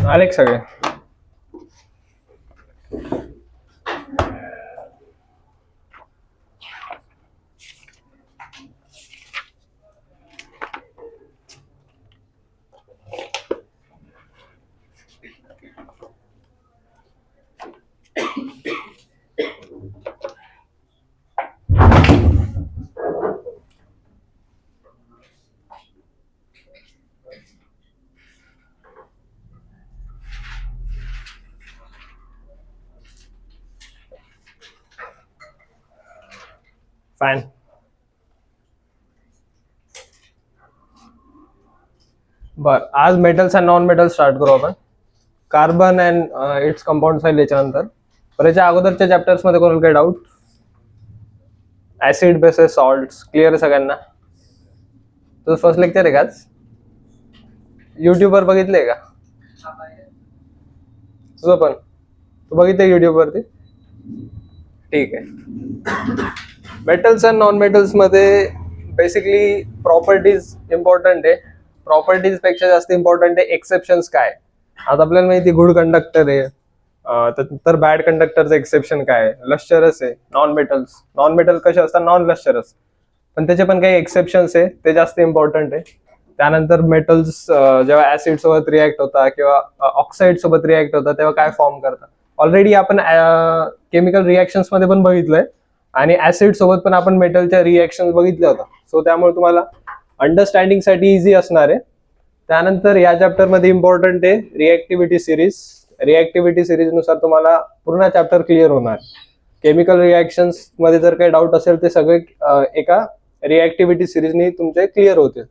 आले का सगळे? फाइन. बर, आज metals and non metals start करू आपण. कार्बन अँड इट्स कंपाऊंड आहे याच्यानंतर. तर याच्या अगोदरच्या चॅप्टर्स मध्ये कोणाला काही doubt? Acid bases salts clear आहे सगळ्यांना? तुझं फर्स्ट लेक्चर आहे का आज? युट्यूबवर बघितलंय का? तुझं पण तू बघितलंय युट्यूब वरती? ठीक आहे. मेटल्स अँड नॉन मेटल्स मध्ये बेसिकली प्रॉपर्टीज इम्पॉर्टंट आहे. प्रॉपर्टीज पेक्षा जास्त इम्पॉर्टंट आहे एक्सेप्शन्स काय. आता आपल्याला माहिती गुड कंडक्टर आहे, तर बॅड कंडक्टरचं एक्सेप्शन काय आहे? लश्चरस आहे. नॉन मेटल कसे असतात? Non lustrous. पण त्याचे पण काही एक्सेप्शन्स आहे, ते जास्त इम्पॉर्टंट आहे. त्यानंतर मेटल्स जेव्हा ऍसिड सोबत रिॲक्ट होतात किंवा ऑक्साईड सोबत रिॲक्ट होतात तेव्हा काय फॉर्म करतात. ऑलरेडी आपण केमिकल रिॲक्शन्स मध्ये पण बघितलंय आणि ऍसिड सोबत पण आपण मेटलच्या रिॲक्शन बघितल्या होत्या. सो त्यामुळे तुम्हाला अंडरस्टँडिंग साठी इझी असणार आहे. त्यानंतर या चॅप्टर मध्ये इम्पॉर्टंट आहे रिएक्टिव्हिटी सिरीज. रिएक्टिव्हिटी सिरीज नुसार तुम्हाला पूर्ण चॅप्टर क्लिअर होणार. केमिकल रिॲक्शन्स मध्ये जर काही डाऊट असेल ते सगळे एका रिएक्टिव्हिटी सिरीजनी तुमचे क्लिअर होतील.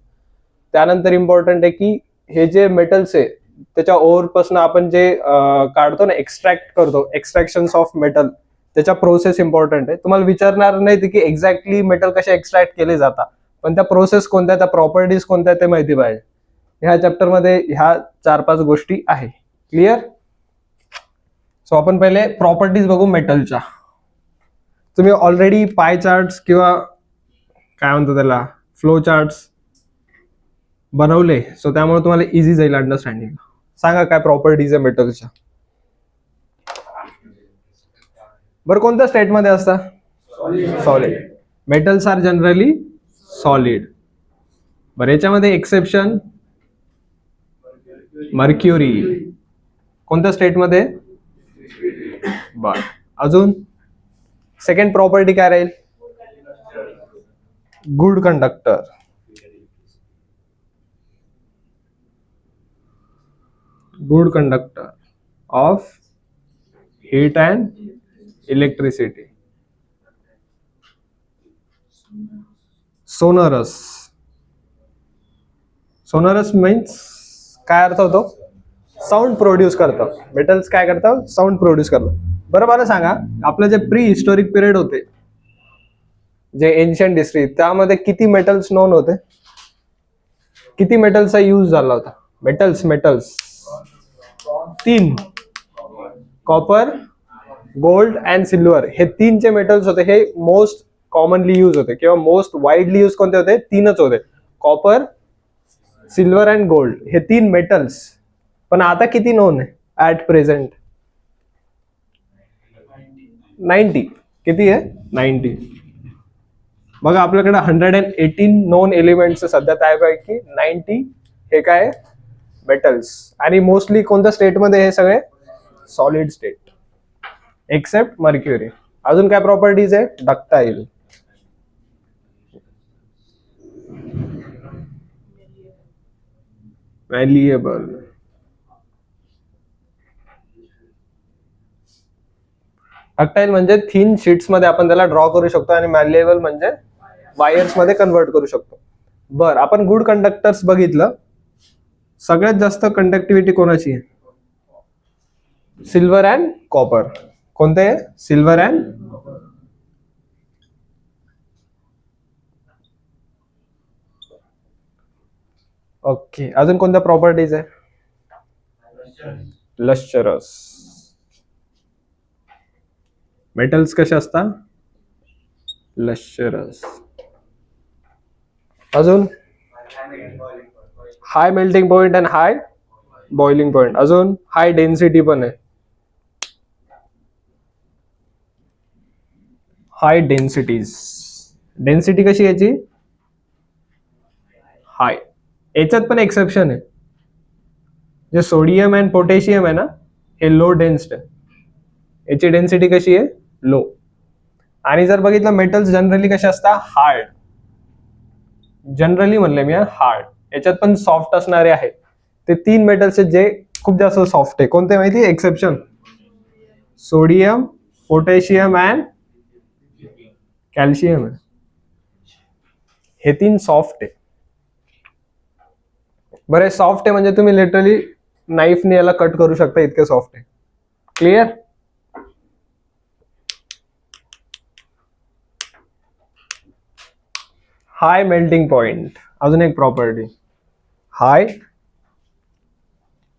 त्यानंतर इम्पॉर्टंट आहे की हे जे मेटल्स आहे त्याच्या ओव्हर पासून आपण जे काढतो ना, एक्स्ट्रॅक्ट करतो, एक्स्ट्रॅक्शन ऑफ मेटल, त्याच्या प्रोसेस इम्पॉर्टंट आहे. तुम्हाला विचारणार नाही की एक्झॅक्टली मेटल कसे एक्स्ट्रॅक्ट केले जातात, पण त्या प्रोसेस कोणत्या, त्या प्रॉपर्टीज कोणत्या ते माहिती पाहिजे. ह्या चॅप्टर मध्ये ह्या 4-5 गोष्टी आहे. क्लिअर? सो आपण पहिले प्रॉपर्टीज बघू मेटलच्या. तुम्ही ऑलरेडी पाय चार्ट्स किंवा काय म्हणतो त्याला फ्लो चार्ट्स बनवले, सो त्यामुळे तुम्हाला इझी जाईल अंडरस्टँडिंग. सांगा काय प्रॉपर्टीज आहे मेटलच्या. बरं, कोणत्या स्टेटमध्ये असतात? Solid. Metals are generally solid. बरं, याच्यामध्ये एक्सेप्शन मर्क्युरी. कोणत्या स्टेटमध्ये? बर. अजून सेकंड प्रॉपर्टी काय राहील? Good conductor. Good conductor of heat and electricity. Sonorous. Sonorous means काय अर्थ होतो? साऊंड प्रोड्यूस करतं. मेटल्स काय करतात? साऊंड प्रोड्यूस करतात. बरं, मला सांगा, आपलं जे प्री हिस्टोरिक पिरियड होते, जे एन्शियंट हिस्ट्री, त्यामध्ये किती मेटल्स नोन होते? किती मेटल्सचा यूज झाला होता? Metals 3. Copper, gold and silver हे 3चे मेटल्स होते. हे मोस्ट कॉमनली यूज होते किंवा मोस्ट वाईडली यूज कोणते होते? 3च होते. कॉपर, सिल्वर अँड गोल्ड हे 3 मेटल्स. पण आता किती नोन आहे ऍट प्रेझेंट? 90. किती आहे? 90. बघा, आपल्याकडे 118 नोन एलिमेंट्स सध्या, त्यापैकी 90 हे काय? मेटल्स. आणि मोस्टली कोणत्या स्टेटमध्ये हे सगळे? Solid state, except mercury. अजून काय प्रॉपर्टीज आहे? डक्टाईल. व्हॅल्युएबल. डक्टाईल म्हणजे थिन शीट्स मध्ये आपण त्याला ड्रॉ करू शकतो आणि मॅल्युएबल म्हणजे वायर्स मध्ये कन्वर्ट करू शकतो. बर, आपण गुड कंडक्टर्स बघितलं. सगळ्यात जास्त कंडक्टिव्हिटी कोणाची आहे? Silver and copper. कोणते? Silver and. ओके. अजून कोणत्या प्रॉपर्टीज आहे? लश्चरस. मेटल्स कसे असतात? लश्चरस. अजून high melting point and high boiling point. अजून हाय डेन्सिटी पण आहे. हाय डेन्सिटीज. डेन्सिटी कशी याची? हाय. याच्यात पण एक्सेप्शन आहे. जे सोडियम अँड पोटॅशियम आहे ना, हे लो डेन्स्ड आहे. याची डेन्सिटी कशी आहे? लो. आणि जर बघितलं मेटल्स जनरली कसे असतात? हार्ड. जनरली म्हणले मी हार्ड. याच्यात पण सॉफ्ट असणारे आहेत. ते 3 मेटल्स आहेत जे खूप जास्त सॉफ्ट आहे. कोणते माहिती? Exception sodium, potassium and calcium आहे. हे 3 सॉफ्ट आहे. बरे सॉफ्ट आहे म्हणजे तुम्ही लिटरली नाईफने याला कट करू शकता, इतके सॉफ्ट आहे. क्लिअर? High melting point. अजून एक प्रॉपर्टी, हाय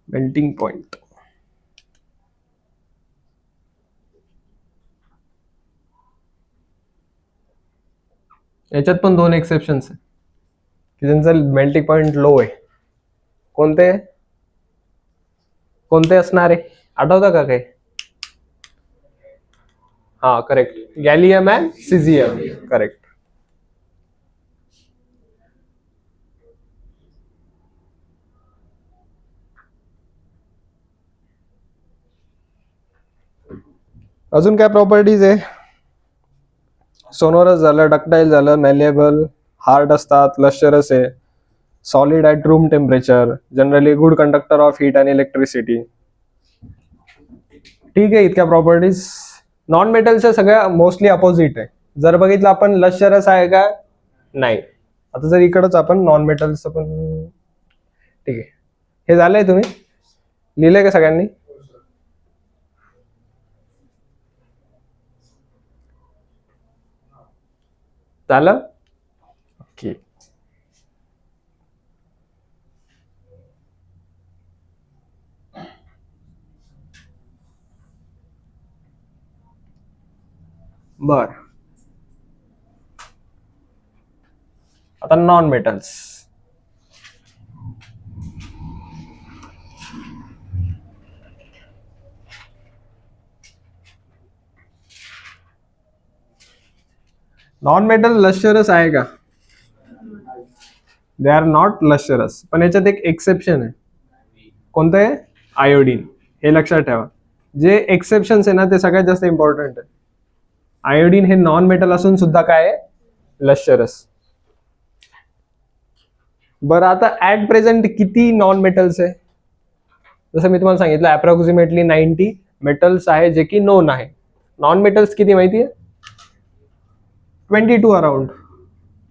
मेल्टिंग पॉइंट. याच्यात पण 2 एक्सेप्शन्स आहे की ज्यांचा मेल्टिंग पॉइंट लो आहे. कोणते कोणते असणार आहे? आठवतं का काही? हा करेक्ट, गॅलियम अँड सिझियम. करेक्ट. अजून काय प्रॉपर्टीज आहे? सोनोरस झालं, डक्टाईल झालं, मॅलेबल, हार्ड असतात, लश्चरस आहे, solid at room temperature, generally good conductor of heat आणि इलेक्ट्रिसिटी. ठीक आहे, इतक्या प्रॉपर्टीज. नॉन मेटलच्या सगळ्या मोस्टली अपोजिट आहे. जर बघितलं आपण लश्चरस आहे का? नाही. आता जर इकडच आपण नॉन मेटलचं पण, ठीक आहे. हे झालंय, तुम्ही लिहिलंय का सगळ्यांनी? झालं? ओके. बर, आता non metals. Non metal lustrous आहे का? They are not lustrous. पण याच्यात एक एक्सेप्शन आहे. कोणतं आहे? आयोडीन. हे लक्षात ठेवा. जे एक्सेप्शन्स आहे ना, ते सगळ्यात जास्त इम्पॉर्टंट आहे. आयोडीन हे नॉन मेटल असून सुद्धा काय आहे? लश्चरस. बरं, आता ऍट प्रेझेंट किती नॉन मेटल्स आहे? जसं मी तुम्हाला सांगितलं अप्रॉक्सिमेटली 90 मेटल्स आहे जे की नोन आहे. नॉन मेटल्स किती माहिती आहे? 22 अराउंड.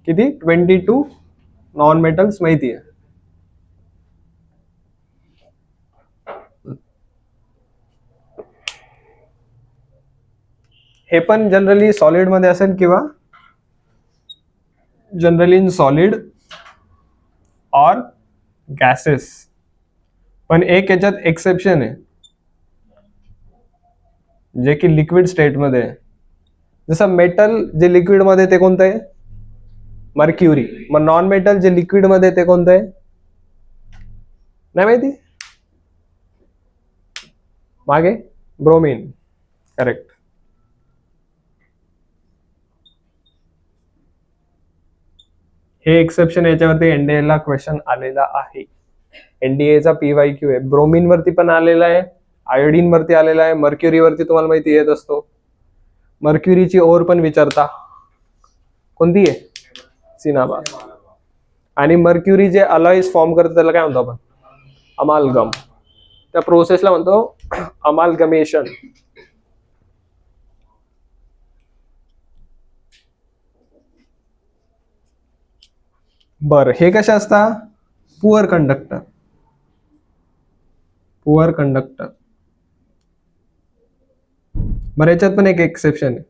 किती? 22 नॉन मेटल्स माहिती आहे. हे पण जनरली सॉलिड मध्ये असेल किंवा जनरली इन सॉलिड और गॅसेस. पण एक याच्यात एक्सेप्शन आहे जे की लिक्विड स्टेट मध्ये आहे. जसं मेटल जे लिक्विड मध्ये ते कोणतं आहे? मर्क्युरी. मग नॉन मेटल जे लिक्विड मध्ये ते कोणतं आहे? नाही माहिती? मागे ब्रोमीन. करेक्ट. हे एक्सेप्शन याच्यावरती एनडीए ला क्वेश्चन आलेला आहे. एनडीएचा PYQ आहे. ब्रोमीन वरती पण आलेला आहे, आयोडीन वरती आलेला आहे, मर्क्युरी वरती तुम्हाला माहिती येत असतो. मर्क्युरीची ओर पण विचारता. कोणती आहे? सिनाबा. आणि मर्क्युरी जे अलॉईज फॉर्म करते त्याला काय म्हणतो आपण? अमालगम. त्या प्रोसेसला म्हणतो अमालगमेशन. बर, हे कसे असतात? Poor conductor. Poor conductor. बरं, याच्यात पण एक एक्सेप्शन आहे.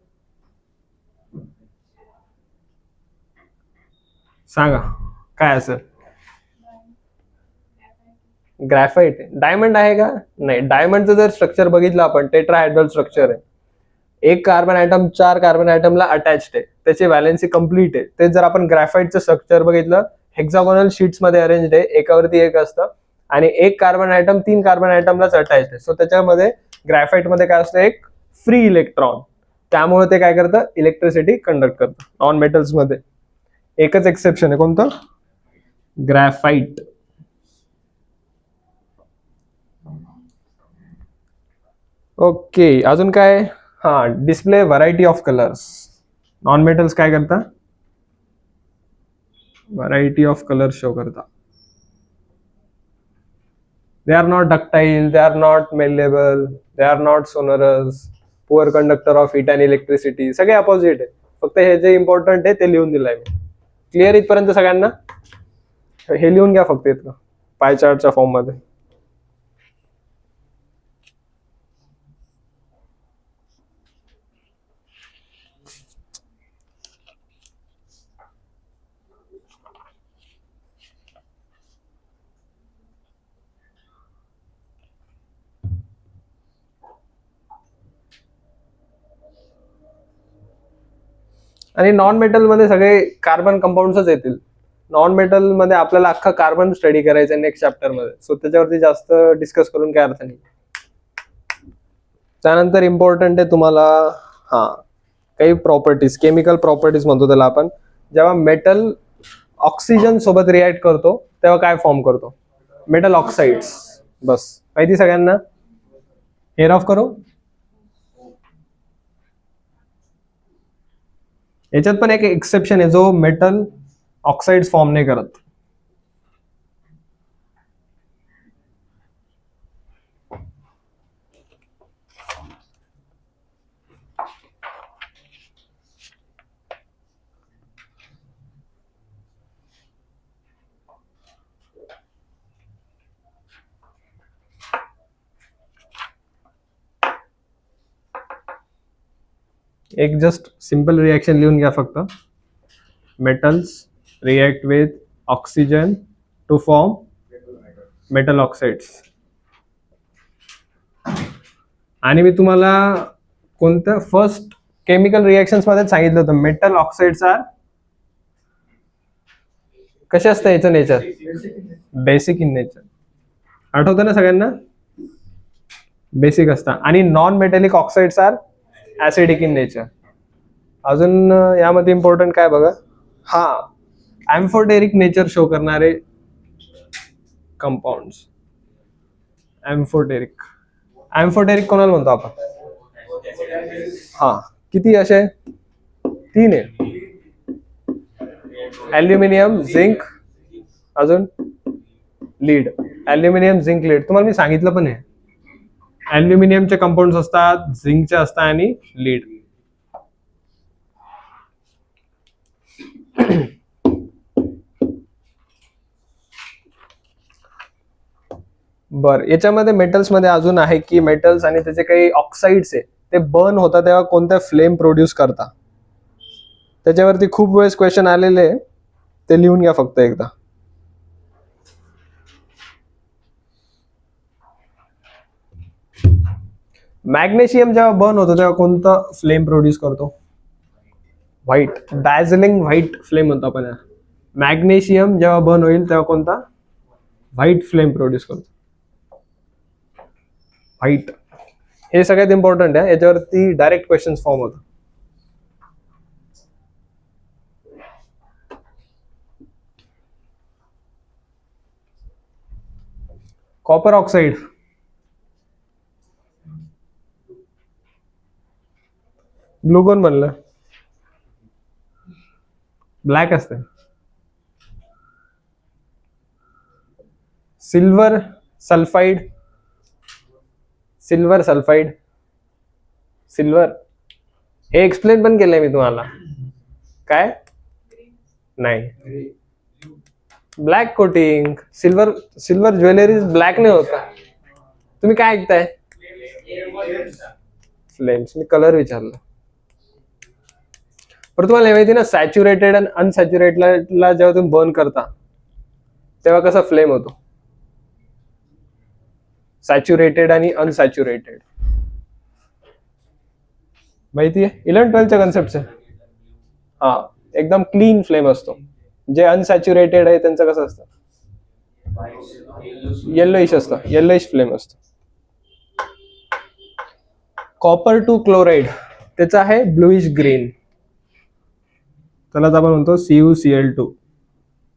सांगा काय असेल? ग्रॅफाइट. डायमंड आहे का? नाही. डायमंडचं जर स्ट्रक्चर बघितलं आपण, टेट्राहेड्रल स्ट्रक्चर आहे. एक कार्बन ॲटम 4 कार्बन ॲटमला अटॅच्ड आहे, त्याची व्हॅलेन्सी कंप्लीट आहे. ते जर आपण ग्रॅफाइटचं स्ट्रक्चर बघितलं, हेक्सागोनल शीट्स मध्ये अरेंज आहे, एकावरती एक असतं आणि एक कार्बन आयटम 3 कार्बन आयटमलाच अटॅच आहे. सो त्याच्यामध्ये ग्रॅफाइट मध्ये काय असतं, एक फ्री इलेक्ट्रॉन, त्यामुळे ते काय करतं, इलेक्ट्रिसिटी कंडक्ट करतं. नॉन मेटल्स मध्ये एकच एक्सेप्शन आहे, कोणतं, ग्रॅफाइट. ओके, अजून काय, हा, display variety of colours. Non metals काय करता, व्हरायटी ऑफ कलर्स शो करता. They are not ductile, they are not malleable, they are not sonorous, poor conductor of heat and electricity. सगळे opposite आहे. फक्त हे जे इम्पॉर्टंट आहे ते लिहून दिलंय मी. क्लिअर इथपर्यंत सगळ्यांना? हे लिहून घ्या फक्त इथं पाय चार्टच्या फॉर्म मध्ये. आणि नॉन मेटल मध्ये सगळे कार्बन कंपाऊंड्सच येतील. नॉन मेटल मध्ये आपल्याला अख्खा कार्बन स्टडी करायचा आहे नेक्स्ट चॅप्टर मध्ये. सो त्याच्यावरती जास्त डिस्कस करून काय अर्थ नाही. त्यानंतर इम्पॉर्टंट आहे तुम्हाला, हा, काही प्रॉपर्टीज, केमिकल प्रॉपर्टीज म्हणतो त्याला आपण. जेव्हा मेटल ऑक्सिजन सोबत रिॲक्ट करतो तेव्हा काय फॉर्म करतो, मेटल ऑक्साइड्स. बस माहिती सगळ्यांना. हेअर ऑफ करू. याच्यात पण एक एक्सेप्शन आहे, जो मेटल ऑक्साइड्स फॉर्म नाही करत. एक जस्ट सिंपल रिएक्शन लिहून घ्या फक्त. Metals react with oxygen two form metal oxides. आणि मी तुम्हाला कोणत्या फर्स्ट केमिकल रिएक्शन्स मध्ये सांगितलं होतं, मेटल ऑक्साइड्स आर कसे असतं याचं नेचर, बेसिक इन नेचर. आठवतं ना सगळ्यांना, बेसिक असतं. आणि non metallic oxides are acidic in nature. अजून यामध्ये इम्पॉर्टंट काय बघा, हा, एम्फोटेरिक नेचर शो करणारे कंपाऊंड्स. एम्फोटेरिक, एम्फोटेरिक कोणाला म्हणतो आपण, हा, किती असे 3 आहे, ॲल्युमिनियम, झिंक, अजून लीड. ॲल्युमिनियम, झिंक, लीड तुम्हाला मी सांगितलं पण आहे. ॲल्युमिनियमचे कंपाऊंड्स असतात, झिंकचे असतात आणि लीड. बर, याच्यामध्ये मेटल्स मध्ये अजून आहे की मेटल्स आणि त्याचे काही ऑक्साइड्स आहे ते बर्न होतात तेव्हा कोणत्या फ्लेम प्रोड्यूस करता. त्याच्यावरती खूप वेळेस क्वेश्चन आलेले, ते लिहून घ्या फक्त एकदा. मॅग्नेशियम जेव्हा बर्न होतो तेव्हा कोणता फ्लेम प्रोड्यूस करतो, व्हाईट, डॅझलिंग व्हाईट फ्लेम म्हणतो आपण. मॅग्नेशियम जेव्हा बर्न होईल तेव्हा कोणता, व्हाईट फ्लेम प्रोड्यूस करतो, व्हाईट. हे सगळ्यात इम्पॉर्टंट आहे, याच्यावरती डायरेक्ट क्वेश्चन फॉर्म होतात. कॉपर ऑक्साइड, ब्लू कोण बनलं, ब्लॅक असते. Silver sulphide, silver sulphide, silver, हे एक्सप्लेन पण केलंय मी तुम्हाला. काय नाही, black coating. Silver, silver jewellery black नाही होता. तुम्ही काय ऐकताय, फ्लेम्स, मी कलर विचारलं. पण तुम्हाला हे माहिती ना, सॅच्युरेटेड आणि अनसॅच्युरेटेडला जेव्हा तुम्ही बर्न करता तेव्हा कसा फ्लेम होतो, सॅच्युरेटेड आणि अनसॅच्युरेटेड. माहिती आहे, 11-12च्या कन्सेप्ट आहे. हा, एकदम क्लीन फ्लेम असतो. जे अनसॅच्युरेटेड आहे त्यांचं कसं असतं, येल्लोइश असतं, येल्लोइश फ्लेम असतो. कॉपर टू क्लोराईड त्याचा आहे ब्लूइश ग्रीन, त्यालाच आपण म्हणतो CuCl2.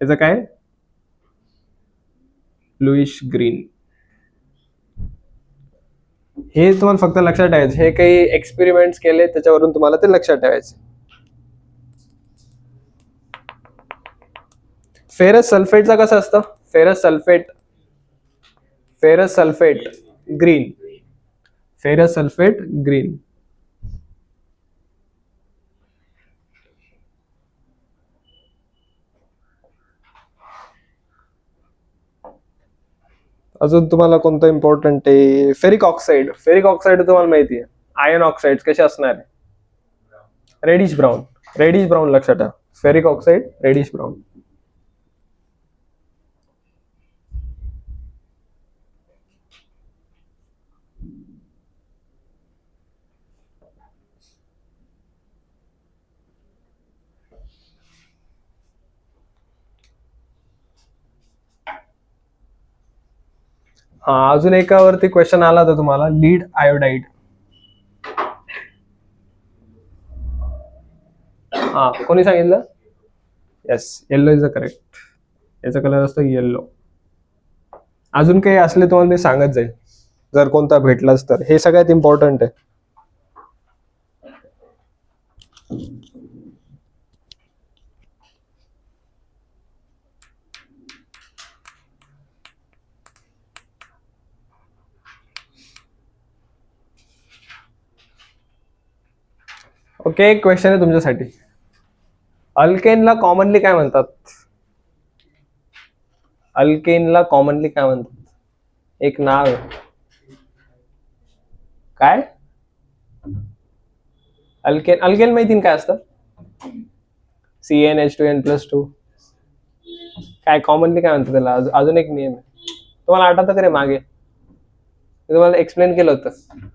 त्याचं काय ब्लूइश ग्रीन. हे तुम्हाला फक्त लक्षात ठेवायचं, हे काही एक्सपेरिमेंट्स केले त्याच्यावरून तुम्हाला ते लक्षात ठेवायचं. फेरस सल्फेटचा कसं असतं, ferrous sulphate green, ferrous sulphate green. अजून तुम्हाला कोणतं इम्पॉर्टंट आहे, फेरिक ऑक्साईड. फेरिक ऑक्साईड तुम्हाला माहिती आहे, आयर्न ऑक्साईड कसे असणार आहे, रेडिश ब्राऊन लक्षात ठेवा. Ferric oxide reddish brown. हा, अजून एकावरती क्वेश्चन आला होता तुम्हाला, लीड आयोडाईड. हा, कोणी सांगितलं? Yes, yellow is the correct. याचा कलर असतो येल्लो. अजून काही असले तुम्हाला मी सांगत जाईल जर कोणता भेटलाच तर. हे सगळ्यात इम्पॉर्टंट आहे. ओके, क्वेश्चन आहे तुमच्यासाठी. अल्केनला कॉमनली काय म्हणतात? अल्केनला कॉमनली काय म्हणतात? एक नाव आहे. काय? अल्केन माहिती काय असतं? CnH2n+2. काय कॉमनली काय म्हणतात त्याला? अजून एक नियम आहे, तुम्हाला आठवतं का रे मागे मी तुम्हाला एक्सप्लेन केलं होतं.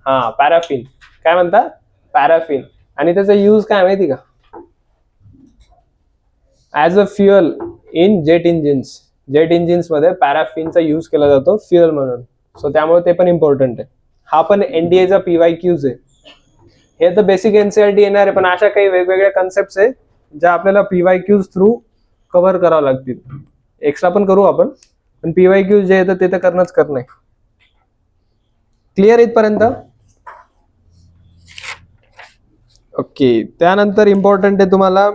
हा, पॅराफिन. काय म्हणतात? पॅराफिन. आणि त्याचा यूज काय माहिती का? As a fuel in jet engines मध्ये पॅराफिनचा यूज केला जातो फ्युअल म्हणून. सो त्यामुळे ते पण इम्पॉर्टंट आहे. हा पण NDAचा PYQs आहे. हे तर बेसिक NCERT येणार आहे, पण अशा काही वेगवेगळ्या कन्सेप्ट आहे ज्या आपल्याला PYQs थ्रू कव्हर करावं लागतील. एक्स्ट्रा पण करू आपण, पण PYQs जे येतं ते तर करणंच करणं आहे. क्लिअर इथपर्यंत? ओके. त्यानंतर इम्पॉर्टंट आहे तुम्हाला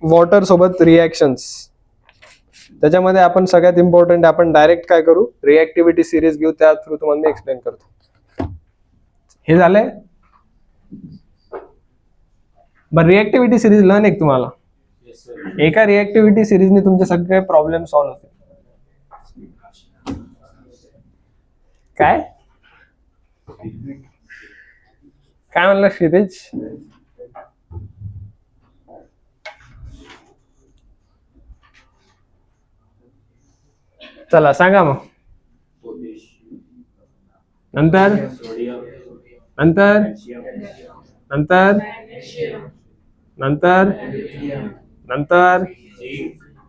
वॉटर सोबत रिॲक्शन्स. त्याच्यामध्ये आपण सगळ्यात इम्पॉर्टंट आपण डायरेक्ट काय करू, रिॲक्टिव्हिटी सिरीज घेऊ, त्या थ्रू तुम्हाला मी एक्सप्लेन करतो. हे झालंय. बरं, रिॲक्टिव्हिटी सिरीज लर्न एक तुम्हाला. एका रिॲक्टिव्हिटी सिरीजने तुमचे सगळे प्रॉब्लेम सॉल्व्ह होते. काय काय म्हणलं क्षितिज? चला सांगा मग. नंतर नंतर नंतर नंतर नंतर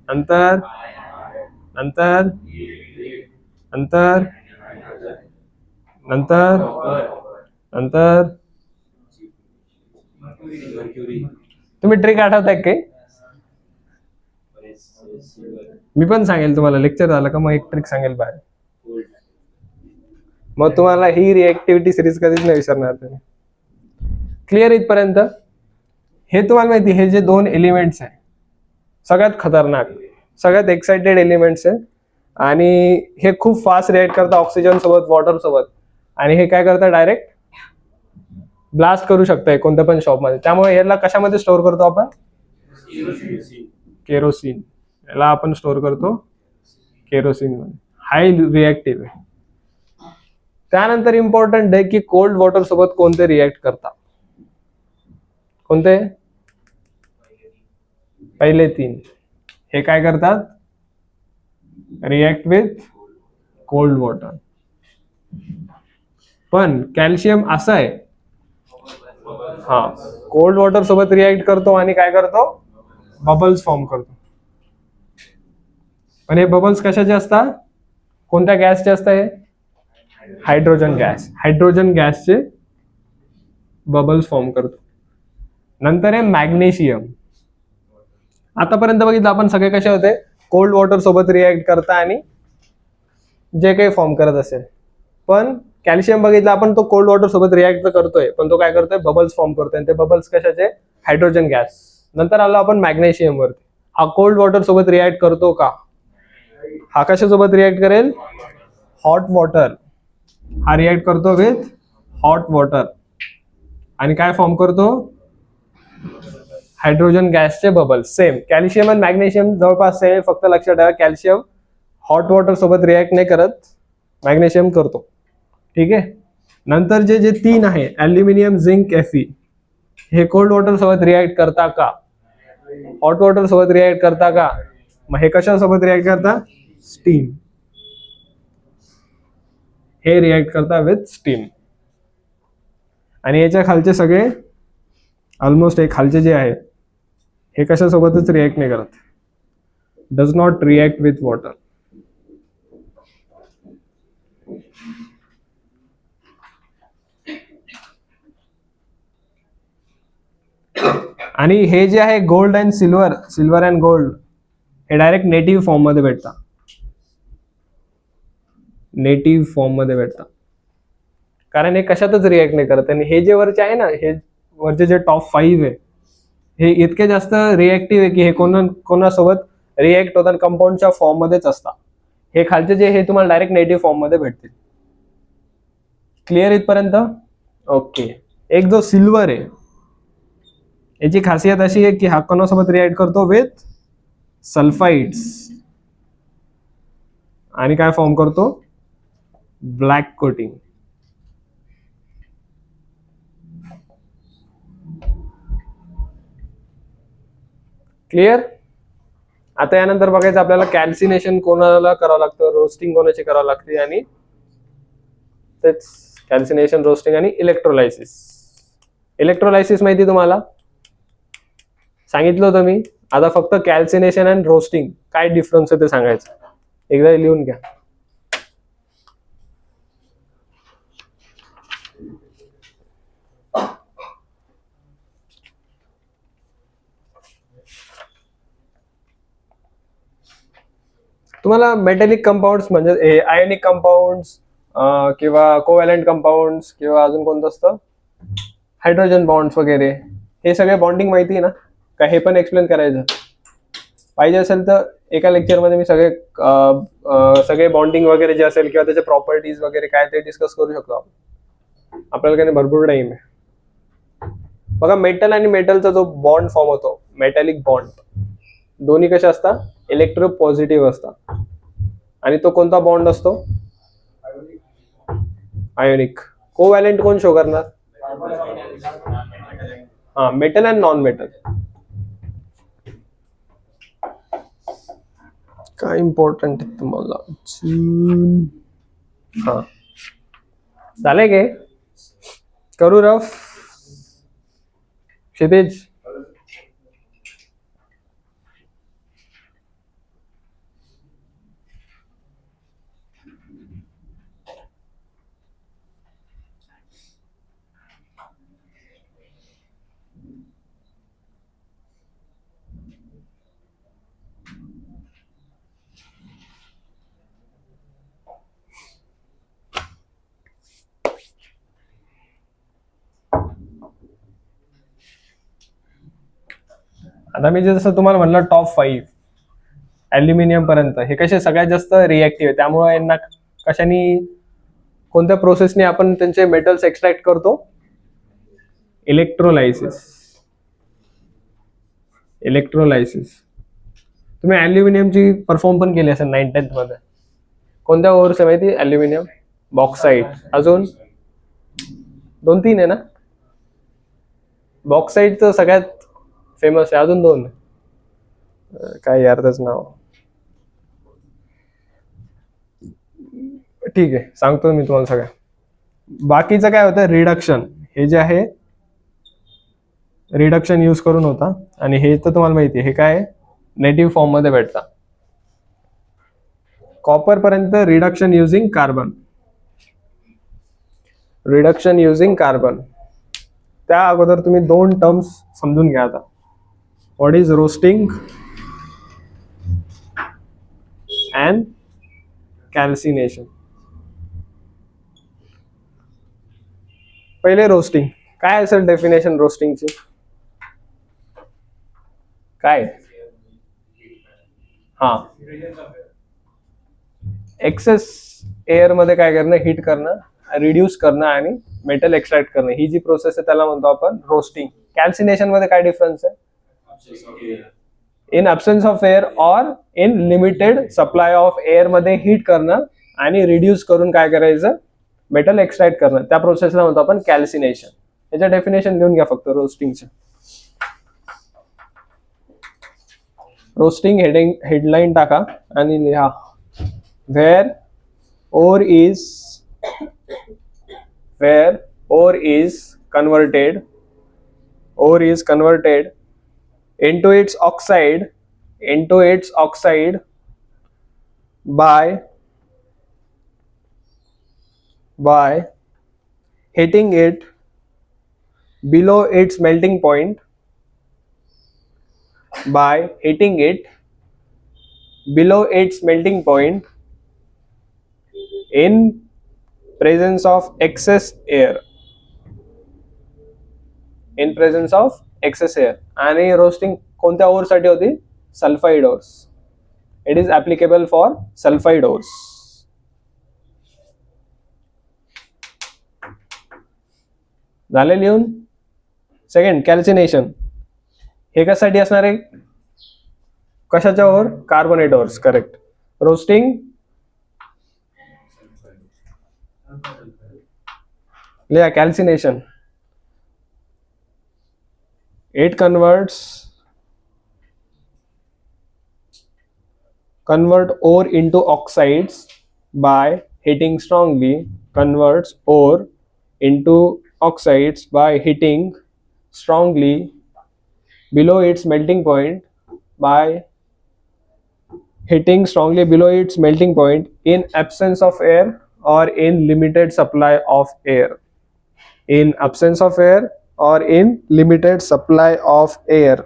नंतर नंतर नंतर नंतर नंतर तुम्ही ट्रिक आठवताय काय? मी पण सांगेल तुम्हाला, लेक्चर झालं का मग एक ट्रिक सांगेल बाहेर. मग तुम्हाला ही रिॲक्टिव्हिटी सिरीज कधीच नाही विसरणार तुम्ही. क्लिअर इथपर्यंत? हे तुम्हाला माहिती, हे जे दोन एलिमेंट्स आहे सगळ्यात खतरनाक, सगळ्यात एक्साइटेड एलिमेंट्स आहे, आणि हे खूप फास्ट रिॲक्ट करतात ऑक्सिजन सोबत, वॉटर सोबत, आणि हे काय करतात डायरेक्ट ब्लास्ट करू शकताय कोणत्या पण शॉप मध्ये. त्यामुळे याला कशामध्ये स्टोअर करतो आपण? केरोसिन. याला आपण स्टोअर करतो केरोसिन मध्ये. हाय रिॲक्टिव्ह आहे. त्यानंतर इम्पॉर्टंट आहे की कोल्ड वॉटर सोबत कोणते रिॲक्ट करतात? कोणते? पहिले तीन. हे काय करतात? React with cold water. पण कॅल्शियम असं आहे, हा, कोल्ड वॉटर सोबत रिॲक्ट करतो आणि काय करतो? बबल्स फॉर्म करतो. पण हे बबल्स कशाचे असतात? कोणत्या गॅसचे असतं हे? Hydrogen gas. हायड्रोजन गॅसचे बबल्स फॉर्म करतो. नंतर आहे मॅग्नेशियम. आतापर्यंत बघितलं आपण सगळे कसे होते, कोल्ड वॉटर सोबत रिॲक्ट करता आणि जे काही फॉर्म करत असेल. पण कॅल्शियम बघितलं आपण, तो कोल्ड वॉटर सोबत रिॲक्ट तर करतोय, पण तो काय करतोय, बबल्स फॉर्म करतोय. आणि ते बबल्स कशाचे? Hydrogen gas. नंतर आलो आपण मॅग्नेशियम वरती. हा कोल्ड वॉटर सोबत रिॲक्ट करतो का? हा कशासोबत रिॲक्ट करेल? Hot water. हा रिॲक्ट करतो विथ हॉट वॉटर आणि काय फॉर्म करतो? हायड्रोजन गॅसचे बबल्स. सेम कॅल्शियम आणि मॅग्नेशियम जवळपास सेम, फक्त लक्षात ठेवा कॅल्शियम हॉट वॉटर सोबत रिॲक्ट नाही करत, मॅग्नेशियम करतो. ठीक आहे. नंतर जे जे तीन आहे, ॲल्युमिनियम, झिंक, Fe, हे कोल्ड वॉटर सोबत रिॲक्ट करता का? हॉट वॉटर सोबत रिॲक्ट करता का? मग हे कशासोबत रिॲक्ट करता? स्टीम. हे रिॲक्ट करता विथ स्टीम. आणि याच्या खालचे सगळे ऑलमोस्ट हे खालचे जे आहे हे कशासोबतच रिॲक्ट नाही करत, does not react with water. आणि हे जे आहे gold and silver, silver and gold, हे डायरेक्ट नेटिव्ह फॉर्म मध्ये भेटतात. नेटिव्ह फॉर्म मध्ये भेटतात, कारण हे कशातच रिॲक्ट नाही करत. आणि हे जे वरचे आहे ना, हे वरचे जे टॉप 5 आहे, हे इतके जास्त रिॲक्टिव्ह आहे की हे कोणासोबत रिॲक्ट होतात, कंपाऊंडच्या फॉर्म मध्येच असतात. हे खालचे जे हे तुम्हाला डायरेक्ट नेटिव्ह फॉर्म मध्ये भेटतील. क्लिअर इथपर्यंत? ओके. एक जो सिल्वर आहे, याची खासियत अशी आहे की हा कोणासोबत रिॲक्ट करतो? With sulphides. आणि काय फॉर्म करतो? Black coating. क्लिअर? आता यानंतर बघायचं आपल्याला कॅल्सिनेशन कोणाला करावं लागतं, रोस्टिंग कोणाची करावं लागते, आणि तेच कॅल्सिनेशन, रोस्टिंग आणि इलेक्ट्रोलायसिस. इलेक्ट्रोलायसिस माहिती तुम्हाला? सांगितलं होतं मी. आता फक्त कॅल्सिनेशन आणि रोस्टिंग काय डिफरन्स आहे ते सांगायचं. एकदा लिहून घ्या. तुम्हाला मेटॅलिक कंपाऊंड्स म्हणजे आयोनिक कंपाऊंड्स किंवा कोव्हॅलंट कंपाऊंड्स किंवा अजून कोणतं असतं, हायड्रोजन बॉन्ड्स वगैरे, हे सगळे बॉन्डिंग माहिती आहे ना? का हे पण एक्सप्लेन करायचं पाहिजे असेल तर एका लेक्चरमध्ये मी सगळे बॉन्डिंग वगैरे जे असेल किंवा त्याचे प्रॉपर्टीज वगैरे काय ते डिस्कस करू शकतो आपण. आपल्याला काही भरपूर टाइम आहे. बघा, मेटल आणि मेटलचा जो बॉन्ड फॉर्म होतो, मेटॅलिक बॉन्ड, दोन्ही कसे असतात? इलेक्ट्रो पॉझिटिव्ह असतात. आणि तो कोणता बॉन्ड असतो? आयोनिक. कोव्हॅलेंट कोण शो करणार? हा, मेटल अँड नॉन मेटल. काय इम्पॉर्टंट आहे तुम्हाला? हा, झालंय काय? करू रफ? क्षितिज? आता मी जसं तुम्हाला म्हणलं टॉप 5 ॲल्युमिनियम पर्यंत, हे कसे सगळ्यात जास्त रिॲक्टिव्ह आहे. त्यामुळे यांना कशाने, कोणत्या प्रोसेसने आपण त्यांचे मेटल्स एक्सट्रॅक्ट करतो? इलेक्ट्रोलायसिस. इलेक्ट्रोलायसिस. तुम्ही ॲल्युमिनियमची परफॉर्म पण केली असेल 9th-10th मध्ये. कोणत्या ओव्हरचे माहिती? ॲल्युमिनियम, बॉक्साईट, अजून 2-3 आहे ना? बॉक्साईट तर सगळ्यात फेमस आहे. अजून 2 काय यार त्याचं नाव, ठीक आहे सांगतो मी तुम्हाला सगळ्या. बाकीचं काय होतं? रिडक्शन. हे जे आहे रिडक्शन यूज करून होता. आणि हे तर तुम्हाला माहिती आहे, हे काय नेटिव्ह फॉर्म मध्ये भेटतात. कॉपर पर्यंत reduction using carbon. Reduction using carbon. त्या अगोदर तुम्ही दोन टर्म्स समजून घ्या आता. What is roasting and calcination. पहिले रोस्टिंग. काय असेल डेफिनेशन रोस्टिंगची? काय? हा, एक्सेस एअर मध्ये काय करणं, हीट करणं, रिड्यूस करणं आणि मेटल एक्स्ट्रॅक्ट करणं, ही जी प्रोसेस आहे त्याला म्हणतो आपण रोस्टिंग. कॅल्सिनेशन मध्ये काय डिफरन्स आहे? In absence of air or in limited supply of air मध्ये हीट करणं आणि रिड्यूस करून काय करायचं, मेटल एक्स्ट्रॅक्ट करणं, त्या प्रोसेसला म्हणतो आपण कॅल्सिनेशन. याचं डेफिनेशन लिहून घ्या फक्त रोस्टिंगचं. रोस्टिंग हेडलाईन टाका आणि लिहा, where ore is converted into its oxide by heating it below its melting point, in presence of excess air. आणि रोस्टिंग कोणत्या ओर साठी होती? Sulphide ores. It is applicable for sulphide ores. झाले लिहून? Second, calcination. हे कशासाठी असणार आहे? कशाच्या ore? Carbonate ores. Correct. Roasting लिहा, calcination. It convert ore into oxides by heating strongly. Converts ore into oxides by heating strongly below its melting point. In absence of air or in limited supply of air. In absence of air or in limited supply of air.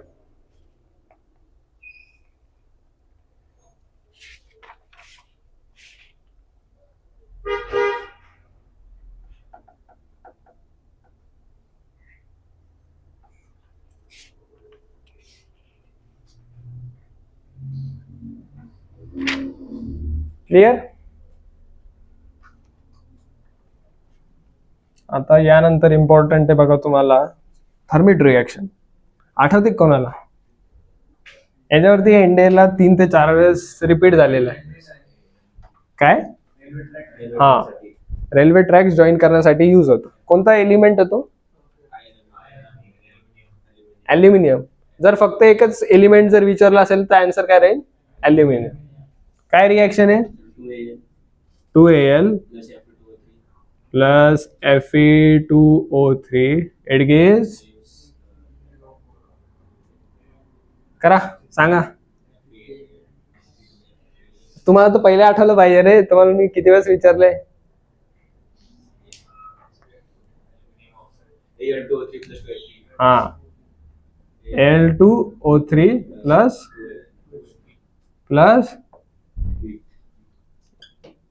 Clear? आता यानंतर important आहे बघा तुम्हाला, thermite reaction. आठवते कोणाला? याच्यावरती इंडियाला 3 ते 4 वेळेस रिपीट झालेलं आहे. काय? हा, रेल्वे ट्रॅक्स जॉईन करण्यासाठी यूज होतो. कोणता एलिमेंट होतो? ॲल्युमिनियम. जर फक्त एकच एलिमेंट जर विचारला असेल तर आन्सर काय राहील? ॲल्युमिनियम. काय रिएक्शन आहे? 2Al plus Fe2O3. It gives, करा, सांगा. तुम्हाला तर पहिले आठवलं पाहिजे रे, तुम्हाला मी किती वेळेस विचारले. हा, Al2O3 प्लस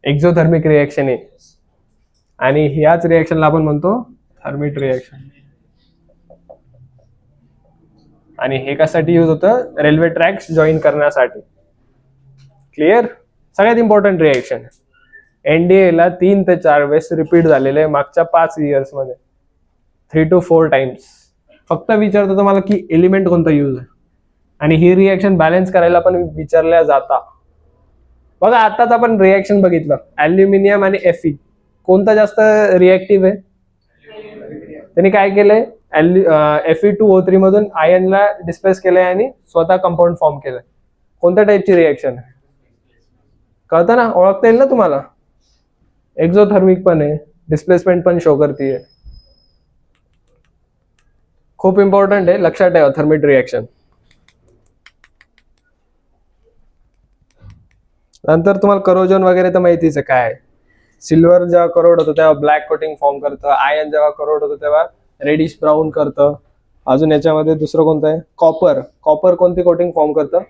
एक्झोथर्मिक रिएक्शन आहे आणि ह्याच रिएक्शनला आपण म्हणतो थर्मिट रिएक्शन. आणि हे कशासाठी यूज होतं? रेल्वे ट्रॅक्स जॉईन करण्यासाठी. क्लिअर? सगळ्यात इम्पॉर्टंट रिएक्शन. एनडीए ला 3 ते 4 वेळेस रिपीट झालेले आहे मागच्या 5 इयर्स मध्ये, 3 to 4 टाइम्स. फक्त विचारतो तुम्हाला की एलिमेंट कोणता यूज आहे, आणि ही रिएक्शन बॅलन्स करायला पण विचारल्या जाता. बघा आताच आपण रिएक्शन बघितलं, ॲल्युमिनियम आणि Fe. कोणता जास्त रिएक्टिव्ह आहे? त्यांनी काय केलंय? Fe2O3 मधून आयनला डिस्प्लेस केलंय आणि स्वतः कंपाऊंड फॉर्म केलंय. कोणत्या टाईपची रिएक्शन आहे? कळतं ना? ओळखता येईल ना तुम्हाला? एक्झोथर्मिक पण आहे, डिस्प्लेसमेंट पण शो करते. खूप इम्पॉर्टंट आहे, लक्षात ठेवा थर्मिट रिएक्शन. नंतर तुम्हाला करोजन वगैरे तर माहितीच आहे काय. सिल्वर जेव्हा करोड होतो तेव्हा ब्लॅक कोटिंग फॉर्म करतं. आयर्न जेव्हा करोड होतो तेव्हा रेडिश ब्राऊन करतं. अजून याच्यामध्ये दुसरं कोणतं आहे, कॉपर. कॉपर कोणती कोटिंग फॉर्म करतं,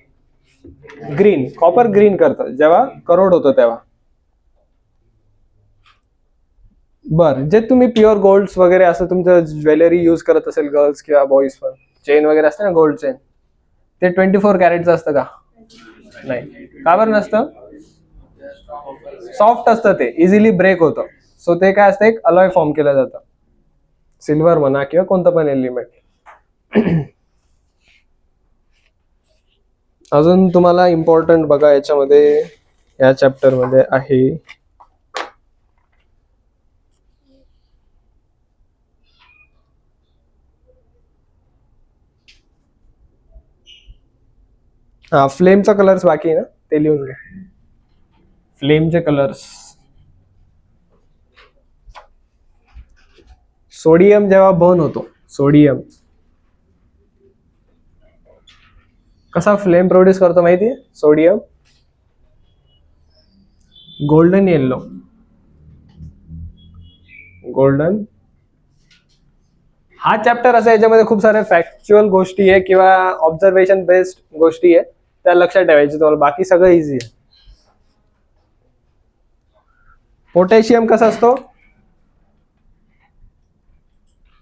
ग्रीन. कॉपर ग्रीन करतं जेव्हा करोड होतो तेव्हा. बर, जे तुम्ही प्युअर गोल्ड वगैरे असं तुमचं ज्वेलरी यूज करत असेल गर्ल्स किंवा बॉईज पण, चेन वगैरे असते ना गोल्ड चेन, ते 24 कॅरेटचं असतं का? नाही. का बरं नसतं? सॉफ्ट असतं, ते इझिली ब्रेक होतं. सो ते काय असतं, एक अलॉय फॉर्म केलं जातं. सिल्वर म्हणा किंवा कोणतं पण एलिमेंट. अजून तुम्हाला इम्पॉर्टंट बघा याच्यामध्ये, या चॅप्टर मध्ये आहे हा फ्लेमचा कलर्स बाकी आहे ना, ते लिहून घ्या. फ्लेमचे कलर्स. सोडियम जेव्हा बर्न होतो, सोडियम कसा फ्लेम प्रोड्यूस करतो माहितीये? Sodium golden yellow. गोल्डन. हा चॅप्टर असा, याच्यामध्ये खूप साऱ्या फॅक्च्युअल गोष्टी आहे किंवा ऑब्झर्वेशन बेस्ड गोष्टी आहे, त्या लक्षात ठेवायची तुम्हाला. बाकी सगळं इझी आहे. पोटॅशियम कसा असतो?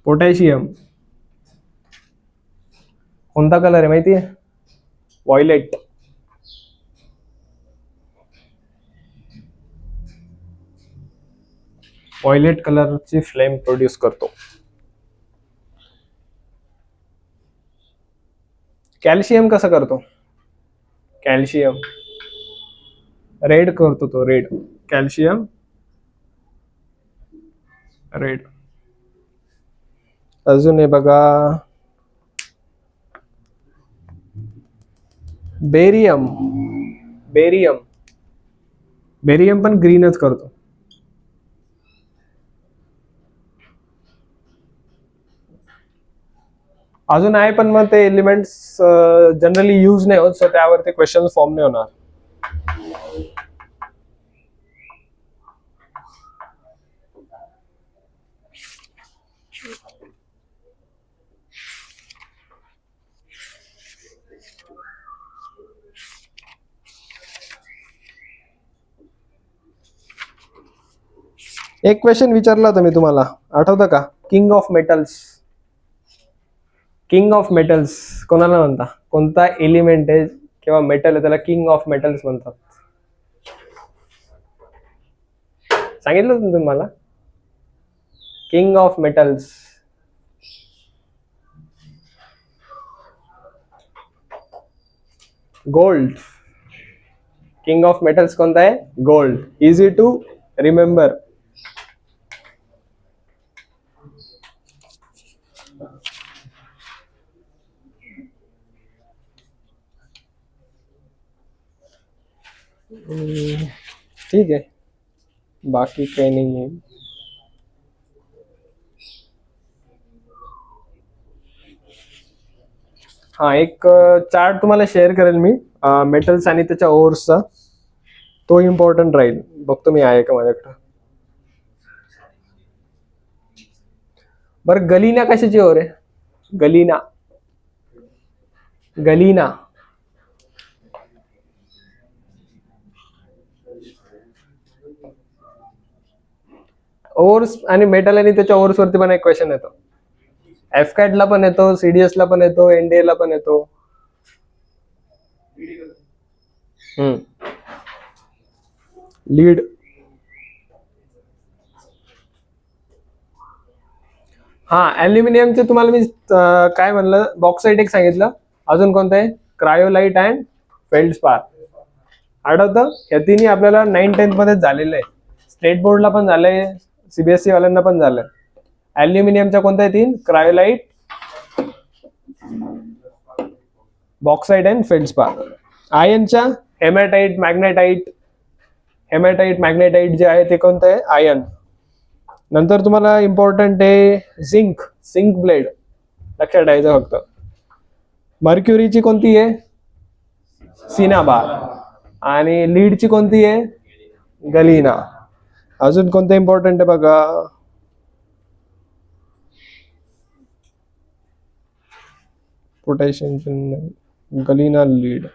पोटॅशियम कोणता कलर आहे माहितीये? व्हायलेट. व्हायलेट कलरची फ्लेम प्रोड्यूस करतो. कॅल्शियम कसं करतो? कॅल्शियम रेड करतो, तो रेड. Calcium red. अजून हे बघा, बेरियम. बेरियम. बेरियम पण ग्रीनच करतो. अजून आहे, पण मग ते एलिमेंट्स जनरली यूज नाही होत, सो त्यावरती क्वेश्चन फॉर्म नाही होणार. एक क्वेश्चन विचारला होता मी तुम्हाला, आठवतं का? King of metals. King of metals कोणाला म्हणता? कोणता एलिमेंट आहे किंवा मेटल आहे त्याला किंग ऑफ मेटल्स म्हणतात? सांगितलं होतं तुम्हाला, king of metals. Gold. King of metals कोणता आहे? गोल्ड. Easy to remember. ठीक आहे, बाकी काही नाही आहे. हा, एक चार्ट तुम्हाला शेअर करेल मी मेटल्स आणि त्याच्या ओव्हर्सचा. तो इम्पॉर्टंट राहील. बघतो मी आहे का माझ्याकडे. बरं, गलिना कशाची ओर आहे? गलिना. गलिना ओव्हर्स आणि मेटल आणि त्याच्या ओव्हर्स वरती पण एक क्वेश्चन येतो. एफकॅट ला पण येतो, सीडीएस ला पण येतो, एनडीए ला पण येतो. लीड. हा, अल्युमिनियमचे तुम्हाला मी काय म्हणलं, बॉक्साईट एक सांगितलं. अजून कोणतं आहे? Cryolite and feldspar. आठवतं? या तिन्ही आपल्याला 9-10 मध्ये झालेलं आहे. स्टेट बोर्डला पण झालंय, सीबीएसई वाल्यांना पण झालंय. अल्युमिनियमच्या कोणत्या आहे? 3. Cryolite, bauxite and feldspar. आयनच्या हेमॅटाइट, मॅग्नेटाइट. हेमॅटाइट, मॅग्नेटाइट जे आहे ते कोणतं आहे? आयन. नंतर तुम्हाला इम्पॉर्टंट आहे झिंक. झिंक ब्लेड लक्षात ठेवायचं फक्त. मर्क्युरीची कोणती आहे? सिनाबार. आणि लीडची कोणती आहे, गलिना. अजून कोणतं इम्पॉर्टंट आहे बघा, पोटॅशियम, गलिना, लीड.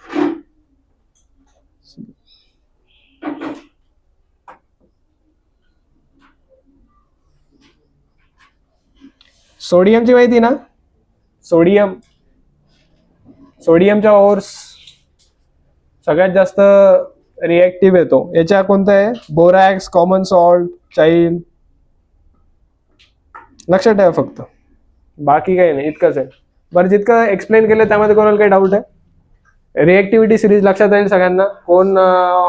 सोडियमची माहिती ना, सोडियमच्या ओर्स सगळ्यात जास्त रिएक्टिव्ह येतो. याच्या कोणतं आहे, बोरॅक्स, कॉमन सॉल्ट, चाईल. लक्षात ठेवा फक्त, बाकी काही नाही, इतकंच आहे. बरं, जितकं एक्सप्लेन केलं त्यामध्ये कोणाला काही डाऊट आहे? रिएक्टिव्हिटी सिरीज लक्षात राहील सगळ्यांना. कोण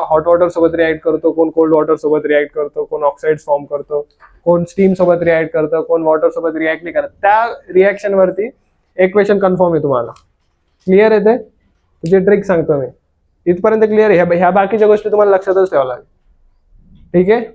हॉट वॉटर सोबत रिॲक्ट करतो, कोण कोल्ड वॉटर सोबत रिॲक्ट करतो, कोण ऑक्साईड फॉर्म करतो, कोण स्टीम सोबत रिॲक्ट करतं, कोण वॉटर सोबत रिॲक्ट नाही करत. त्या रिॲक्शन वरती एक क्वेश्चन कन्फर्म आहे तुम्हाला. क्लिअर आहे ते? तुझी ट्रिक सांगतो मी. इथपर्यंत क्लिअर आहे? ह्या बाकीच्या गोष्टी तुम्हाला लक्षातच ठेवावं लागेल. ठीक आहे.